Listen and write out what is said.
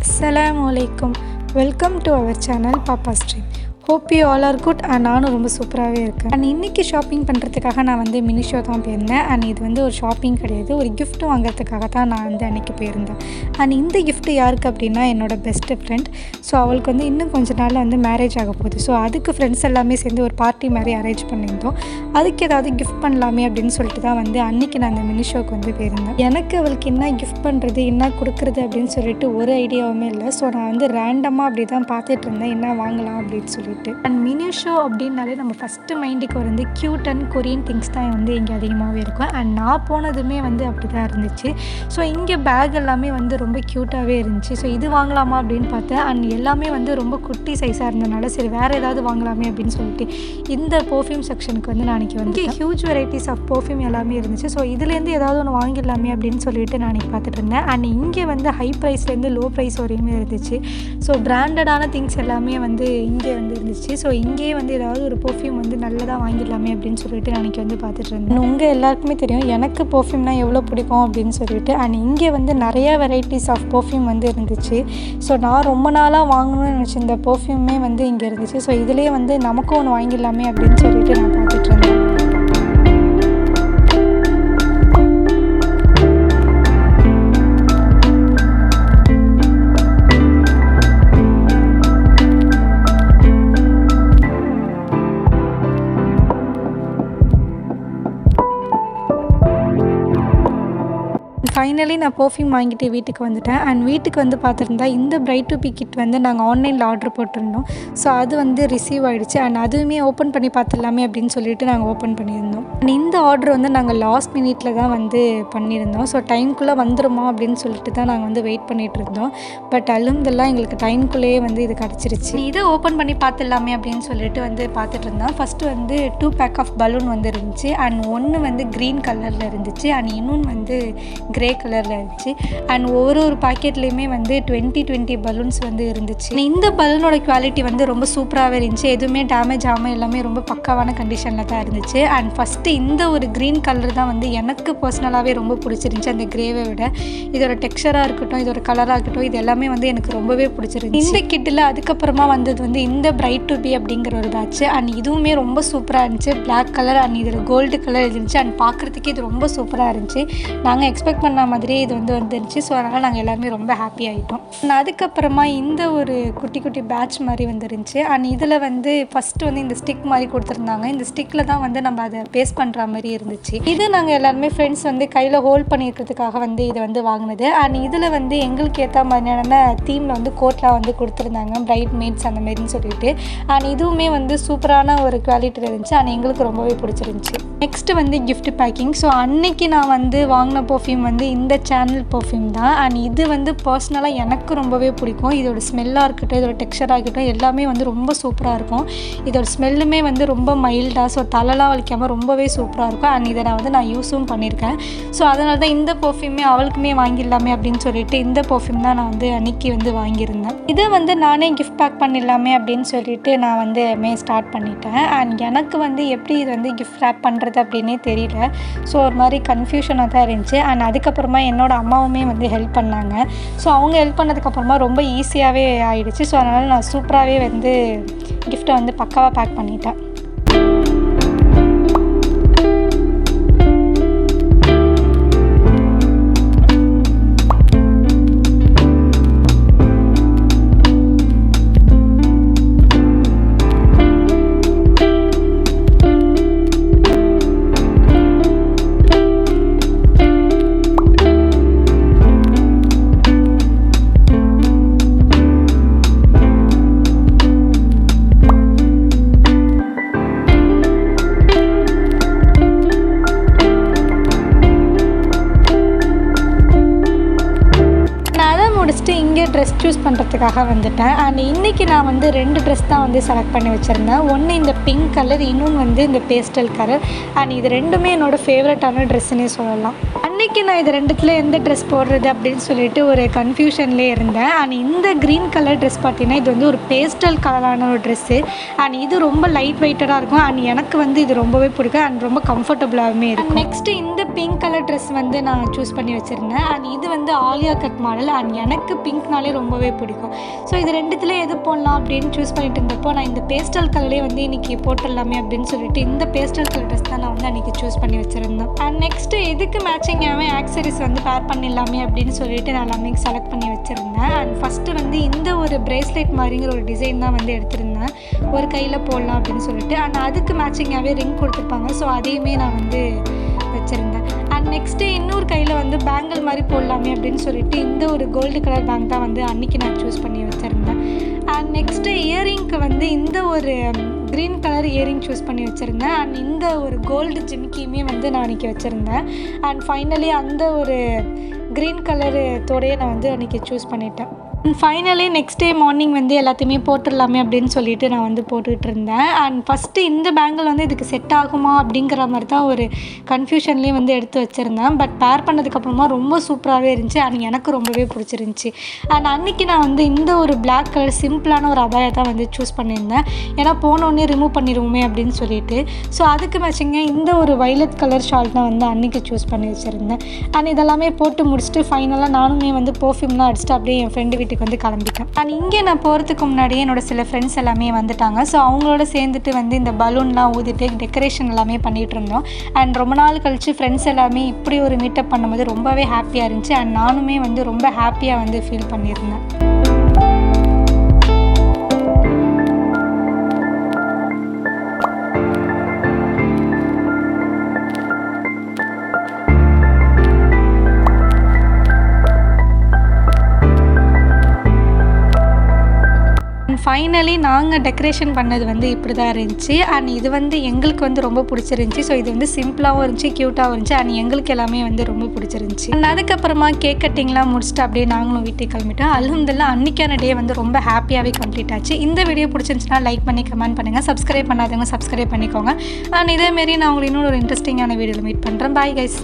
Assalamualaikum. Welcome to our channel Papa Stream. Hope you all are good and நானும் ரொம்ப சூப்பராகவே இருக்கேன். And இன்றைக்கி ஷாப்பிங் பண்ணுறதுக்காக நான் வந்து மினிஷோ தான் போயிருந்தேன். அண்ட் இது வந்து ஒரு ஷாப்பிங் கிடையாது, ஒரு கிஃப்ட் வாங்குறதுக்காக தான் நான் வந்து அன்றைக்கி போயிருந்தேன். அண்ட் இந்த கிஃப்ட்டு யாருக்கு அப்படின்னா என்னோடய பெஸ்ட்டு ஃப்ரெண்ட். ஸோ அவளுக்கு வந்து இன்னும் கொஞ்ச நாளில் வந்து மேரேஜ் ஆக போகுது. ஸோ அதுக்கு ஃப்ரெண்ட்ஸ் எல்லாமே சேர்ந்து ஒரு பார்ட்டி மாதிரி அரேஞ்ச் பண்ணியிருந்தோம். அதுக்கு ஏதாவது கிஃப்ட் பண்ணலாமே அப்படின்னு சொல்லிட்டு தான் வந்து அன்றைக்கி நான் அந்த மினிஷோக்கு வந்து போயிருந்தேன். எனக்கு அவளுக்கு என்ன கிஃப்ட் பண்ணுறது என்ன கொடுக்குறது அப்படின்னு சொல்லிட்டு ஒரு ஐடியாவுமே இல்லை. ஸோ நான் வந்து ரேண்டமாக அப்படி தான் பார்த்துட்டு இருந்தேன் என்ன வாங்கலாம் அப்படின்னு சொல்லிட்டு. அண்ட் மினிஷோ அப்படின்னாலே நம்ம ஃபஸ்ட்டு மைண்டுக்கு வந்து க்யூட் அண்ட் கொரியன் திங்ஸ் தான் வந்து இங்கே அதிகமாகவே இருக்கும். அண்ட் நான் போனதுமே வந்து அப்படி தான் இருந்துச்சு. ஸோ இங்கே பேக் எல்லாமே வந்து ரொம்ப க்யூட்டாகவே இருந்துச்சு. ஸோ இது வாங்கலாமா அப்படின்னு பார்த்தேன். அண்ட் எல்லாமே வந்து ரொம்ப குட்டி சைஸாக இருந்ததுனால சரி வேறு ஏதாவது வாங்கலாமே அப்படின்னு சொல்லிட்டு இந்த பர்ஃப்யூம் செக்ஷனுக்கு வந்து நான் இன்றைக்கி வந்து ஹியூஜ் வெரைட்டிஸ் ஆஃப் பர்ஃப்யூம் எல்லாமே இருந்துச்சு. ஸோ இதுலேருந்து ஏதாவது ஒன்று வாங்கிடலாமே அப்படின்னு சொல்லிட்டு நான் இன்றைக்கி பார்த்துட்டு இருந்தேன். அண்ட் இங்கே வந்து ஹை ப்ரைஸ்லேருந்து லோ ப்ரைஸ் வரையுமே இருந்துச்சு. ஸோ பிராண்டடான திங்ஸ் எல்லாமே வந்து இங்கே வந்து இருந்துச்சு. ஸோ இங்கேயே வந்து ஏதாவது ஒரு பர்ஃப்யூம் வந்து நல்லதாக வாங்கிடலாமே அப்படின்னு சொல்லிட்டு நான் இன்றைக்கி வந்து பார்த்துட்டு இருந்தேன். உங்கள் எல்லாருக்குமே தெரியும் எனக்கு பர்ஃப்யூம்னால் எவ்வளோ பிடிக்கும் அப்படின்னு சொல்லிட்டு. அண்ட் இங்கே வந்து நிறையா வெரைட்டிஸ் ஆஃப் பர்ஃப்யூம் வந்து இருந்துச்சு. ஸோ நான் ரொம்ப நாளாக வாங்கணும்னு நினச்சிருந்த பர்ஃப்யூமே வந்து இங்கே இருந்துச்சு. ஸோ இதுலேயே வந்து நமக்கும் ஒன்று வாங்கிடலாமே அப்படின்னு சொல்லிட்டு நான் பார்த்துட்டு இருந்தேன். ஃபைனலி நான் பர்ஃப்யூம் வாங்கிட்டு வீட்டுக்கு வந்துட்டேன். அண்ட் வீட்டுக்கு வந்து பார்த்துருந்தா இந்த பிரைட் டு பி கிட் வந்து நாங்கள் ஆன்லைனில் ஆர்டர் போட்டிருந்தோம். ஸோ அது வந்து ரிசீவ் ஆகிடுச்சு. அண்ட் அதுவுமே ஓப்பன் பண்ணி பார்த்துடலாமே அப்படின்னு சொல்லிட்டு நாங்கள் ஓப்பன் பண்ணியிருந்தோம். அண்ட் இந்த ஆர்டர் வந்து நாங்கள் லாஸ்ட் மினிட்ல தான் வந்து பண்ணியிருந்தோம். ஸோ டைம்குள்ளே வந்துருமா அப்படின்னு சொல்லிட்டு தான் நாங்கள் வந்து வெயிட் பண்ணிகிட்டு இருந்தோம். பட் அல்ஹம்துலில்லாஹ் எங்களுக்கு டைம்குள்ளேயே வந்து இது கிடச்சிருச்சு. இதை ஓப்பன் பண்ணி பார்த்துடலாமே அப்படின்னு சொல்லிட்டு வந்து பார்த்துட்டு இருந்தோம். ஃபஸ்ட்டு வந்து 2 பேக் ஆஃப் பலூன் வந்து இருந்துச்சு. அண்ட் ஒன்று வந்து க்ரீன் கலரில் இருந்துச்சு. அண்ட் இன்னொன்று வந்து கிரே கலரில் இருந்துச்சு. அண்ட் ஒரு பாக்கெட்லேயுமே வந்து 20 பலூன்ஸ் வந்து இருந்துச்சு. இந்த பலூனோட குவாலிட்டி வந்து ரொம்ப சூப்பராகவே இருந்துச்சு. எதுவுமே டேமேஜ் ஆகாமல் எல்லாமே ரொம்ப பக்காவான கண்டிஷனில் தான் இருந்துச்சு. அண்ட் ஃபஸ்ட்டு இந்த ஒரு க்ரீன் கலர் தான் வந்து எனக்கு பர்சனலாகவே ரொம்ப பிடிச்சிருந்துச்சி. அந்த கிரேவை விட இதோட டெக்ஸ்சராக இருக்கட்டும், இதோட கலராக இருக்கட்டும், இது எல்லாமே வந்து எனக்கு ரொம்பவே பிடிச்சிருந்துச்சு. இந்த கிட்டில் அதுக்கப்புறமா வந்தது வந்து இந்த பிரைட் டு பி அப்படிங்கிற ஒரு பேட்ச். அண்ட் இதுவுமே ரொம்ப சூப்பராக இருந்துச்சு. பிளாக் கலர் அண்ட் இதில் கோல்டு கலர் இருந்துச்சு. அண்ட் பார்க்குறதுக்கே இது ரொம்ப சூப்பராக இருந்துச்சு. நாங்கள் எக்ஸ்பெக்ட் பண்ண மாதிரியே இது வந்து வந்துருந்துச்சு. ஸோ அதனால் நாங்கள் எல்லாருமே ரொம்ப ஹாப்பி ஆகிட்டோம். அதுக்கப்புறமா இந்த ஒரு குட்டி குட்டி பேட்ச் மாதிரி வந்துருந்துச்சு. அண்ட் இதில் வந்து ஃபஸ்ட்டு வந்து இந்த ஸ்டிக் மாதிரி கொடுத்துருந்தாங்க. இந்த ஸ்டிக்கில் தான் வந்து நம்ம அதை பேஸ்ட் பண்ணுற மாதிரி இருந்துச்சு. இது நாங்கள் எல்லாருமே ஃப்ரெண்ட்ஸ் வந்து கையில் ஹோல்ட் பண்ணியிருக்கிறதுக்காக வந்து இதை வந்து வாங்கினது. அண்ட் இதில் வந்து எங்களுக்கு ஏற்ற மாதிரியான தீமில் வந்து கோட்லாம் வந்து கொடுத்துருந்தாங்க, பிரைட் மேட்ஸ் அந்த மாதிரின்னு சொல்லிட்டு. அண்ட் இதுவுமே வந்து சூப்பரான ஒரு குவாலிட்டியில் இருந்துச்சு. அண்ட் எங்களுக்கு ரொம்பவே பிடிச்சிருந்துச்சி. நெக்ஸ்ட்டு வந்து கிஃப்ட் பேக்கிங். ஸோ அன்னைக்கு நான் வந்து வாங்கின பர்ஃப்யூம் வந்து இந்த சேனல் பர்ஃப்யூம் தான். அண்ட் இது வந்து பர்சனலாக எனக்கு ரொம்பவே பிடிக்கும். இதோட ஸ்மெல்லாக இருக்கட்டும், இதோட டெக்ஸ்சராக இருக்கட்டும், எல்லாமே வந்து ரொம்ப சூப்பராக இருக்கும். இதோட ஸ்மெல்லுமே வந்து ரொம்ப மைல்டாக, ஸோ தலைலாம் வலிக்காமல் ரொம்பவே சூப்பராக இருக்கும். அண்ட் இதை நான் யூஸும் பண்ணியிருக்கேன். ஸோ அதனால தான் இந்த பர்ஃப்யூமே அவளுக்குமே வாங்கிடலாமே அப்படின்னு சொல்லிட்டு இந்த பர்ஃப்யூம் தான் நான் வந்து அன்றைக்கி வந்து வாங்கியிருந்தேன். இதை வந்து நானே கிஃப்ட் பேக் பண்ணிடலாமே அப்படின்னு சொல்லிட்டு நான் வந்து ஸ்டார்ட் பண்ணிட்டேன். அண்ட் எனக்கு வந்து எப்படி இது வந்து கிஃப்ட் ரேப் பண்ணுறது அப்படின்னே தெரியல. ஸோ ஒரு மாதிரி கன்ஃபியூஷனாக தான் இருந்துச்சு. அண்ட் அதுக்கப்புறமா என்னோடய அம்மாவுமே வந்து ஹெல்ப் பண்ணாங்க. ஸோ அவங்க ஹெல்ப் பண்ணதுக்கப்புறமா ரொம்ப ஈஸியாகவே ஆகிடுச்சு. ஸோ அதனால் நான் சூப்பராகவே வந்து கிஃப்ட்டை வந்து பக்காவாக பேக் பண்ணிட்டேன். இங்கே ட்ரெஸ் சூஸ் பண்ணுறதுக்காக வந்துட்டேன். அண்ட் இன்றைக்கி நான் வந்து 2 ட்ரெஸ் தான் வந்து செலக்ட் பண்ணி வச்சுருந்தேன். ஒன்று இந்த பிங்க் கலர், இன்னொன்று வந்து இந்த பேஸ்டல் கலர். அண்ட் இது ரெண்டுமே என்னோடய ஃபேவரட்டான ட்ரெஸ்ஸுன்னே சொல்லலாம். அன்றைக்கி அன்றைக்கி நான் இது ரெண்டுத்தில் எந்த ட்ரெஸ் போடுறது அப்படின்னு சொல்லிட்டு ஒரு கன்ஃபியூஷன்லேயே இருந்தேன். அண்ட் இந்த க்ரீன் கலர் ட்ரெஸ் பார்த்தீங்கன்னா இது வந்து ஒரு பேஸ்டல் கலரான ஒரு ட்ரெஸ்ஸு. அண்ட் இது ரொம்ப லைட் வெயிட்டடாக இருக்கும். அண்ட் எனக்கு வந்து இது ரொம்பவே பிடிக்கும் அண்ட் ரொம்ப கம்ஃபர்டபுளாகவுமே இருக்கும். நெக்ஸ்ட்டு இந்த பிங்க் கலர் ட்ரெஸ் வந்து நான் சூஸ் பண்ணி வச்சுருந்தேன். அண்ட் இது வந்து ஆலியா கட் மாடல். அண்ட் எனக்கு பிங்க்னாலே ரொம்பவே பிடிக்கும். ஸோ இது ரெண்டுத்தில் எது போடலாம் அப்படின்னு சூஸ் பண்ணிட்டு இருந்தப்போ நான் இந்த பேஸ்டல் கலரே வந்து இன்றைக்கி போட்டுடலாமே அப்படின்னு சொல்லிட்டு இந்த பேஸ்டல் கலர் ட்ரெஸ் தான் நான் வந்து அன்றைக்கி சூஸ் பண்ணி வச்சுருந்தேன். அண்ட் நெக்ஸ்ட்டு இதுக்கு மேட்சிங்காகவே ஆக்சரிஸ் வந்து பேர் பண்ணிடலாமே அப்படின்னு சொல்லிட்டு நான் எல்லாமே செலக்ட் பண்ணி வச்சுருந்தேன். அண்ட் ஃபஸ்ட்டு வந்து இந்த ஒரு பிரேஸ்லெட் மாதிரிங்கிற ஒரு டிசைன் தான் வந்து எடுத்திருந்தேன், ஒரு கையில் போடலாம் அப்படின்னு சொல்லிட்டு. அண்ட் அதுக்கு மேட்சிங்காகவே ரிங் கொடுத்துருப்பாங்க. ஸோ அதையுமே நான் வந்து வச்சுருந்தேன். அண்ட் நெக்ஸ்ட்டு இன்னொரு கையில் வந்து பேங்கிள் மாதிரி போடலாமே அப்படின்னு சொல்லிட்டு இந்த ஒரு கோல்டு கலர் பேங்க் தான் வந்து அன்றைக்கி நான் சூஸ் பண்ணி வச்சுருந்தேன். அண்ட் நெக்ஸ்ட்டு இயரிங்க்கு வந்து இந்த ஒரு க்ரீன் கலர் இயரிங் சூஸ் பண்ணி வச்சுருந்தேன். அண்ட் இந்த ஒரு கோல்டு ஜிமிக்கியுமே வந்து நான் அன்றைக்கி வச்சுருந்தேன். அண்ட் ஃபைனலி அந்த ஒரு க்ரீன் கலரு தோடையே நான் வந்து அன்றைக்கி சூஸ் பண்ணிட்டேன். ஃபைனலி நெக்ஸ்ட் டே மார்னிங் வந்து எல்லாத்தையுமே போட்டுடலாமே அப்படின்னு சொல்லிட்டு நான் வந்து போட்டுக்கிட்டு இருந்தேன். அண்ட் ஃபஸ்ட்டு இந்த பேங்கிள் வந்து இதுக்கு செட் ஆகுமா அப்படிங்கிற மாதிரி தான் ஒரு கன்ஃபியூஷன்லேயே வந்து எடுத்து வச்சுருந்தேன். பட் பேர் பண்ணதுக்கப்புறமா ரொம்ப சூப்பராகவே இருந்துச்சு. அண்ட் எனக்கு ரொம்பவே பிடிச்சிருந்துச்சி. அண்ட் அன்றைக்கி நான் வந்து இந்த ஒரு பிளாக் கலர் சிம்பிளான ஒரு அபாயா தான் வந்து சூஸ் பண்ணியிருந்தேன். ஏன்னா போனோடனே ரிமூவ் பண்ணிடுவோமே அப்படின்னு சொல்லிட்டு. ஸோ அதுக்கு மேட்சிங்க இந்த ஒரு வைலட் கலர் ஷால் தான் வந்து அன்றைக்கி சூஸ் பண்ணி வச்சுருந்தேன். அண்ட் இதெல்லாமே போட்டு முடிச்சுட்டு ஃபைனலாக நானுமே வந்து பர்ஃப்யூம்லாம் அடிச்சுட்டு அப்படியே என் ஃப்ரெண்டு வீட்டுக்கு வந்து கிளம்பிட்டேன். அண்ட் இங்கே நான் போகிறதுக்கு முன்னாடியே என்னோட சில ஃப்ரெண்ட்ஸ் எல்லாமே வந்துட்டாங்க. ஸோ அவங்களோட சேர்ந்துட்டு வந்து இந்த பலூன்லாம் ஊதிட்டு டெக்கரேஷன் எல்லாமே பண்ணிகிட்டு இருந்தோம். அண்ட் ரொம்ப நாள் கழித்து ஃப்ரெண்ட்ஸ் எல்லாமே இப்படி ஒரு மீட்டப் பண்ணும்போது ரொம்பவே ஹாப்பியாக இருந்துச்சு. அண்ட் நானுமே வந்து ரொம்ப ஹாப்பியாக வந்து ஃபீல் பண்ணியிருந்தேன். ஃபைனலி நாங்கள் டெக்கரேஷன் பண்ணது வந்து இப்படி தான் இருந்துச்சு. அண்ட் இது வந்து எங்களுக்கு வந்து ரொம்ப பிடிச்சிருந்துச்சி. ஸோ இது வந்து சிம்பிளாகவும் இருந்துச்சு, க்யூட்டாகவும் இருந்துச்சு. அண்ட் எங்களுக்கு எல்லாமே வந்து ரொம்ப பிடிச்சிருந்துச்சி. அண்ட் அதுக்கப்புறமா கேக் கட்டிங்லாம் முடிச்சுட்டு அப்படியே நாங்களும் வீட்டுக்கு கிளம்பிட்டோம். அல்ஹம்துலில்லாஹ் அன்றைக்கான டே வந்து ரொம்ப ஹாப்பியாகவே கம்ப்ளீட் ஆச்சு. இந்த வீடியோ பிடிச்சிருந்துச்சுன்னா லைக் பண்ணி கமெண்ட் பண்ணுங்கள். சப்ஸ்கிரைப் பண்ணாதவங்க சப்ஸ்கிரைப் பண்ணிக்கோங்க. அண்ட் இதேமாரி நான் உங்களுக்கு இன்னொரு இன்ட்ரெஸ்டிங்கான வீடியோவில் மீட் பண்ணுறேன். Bye guys.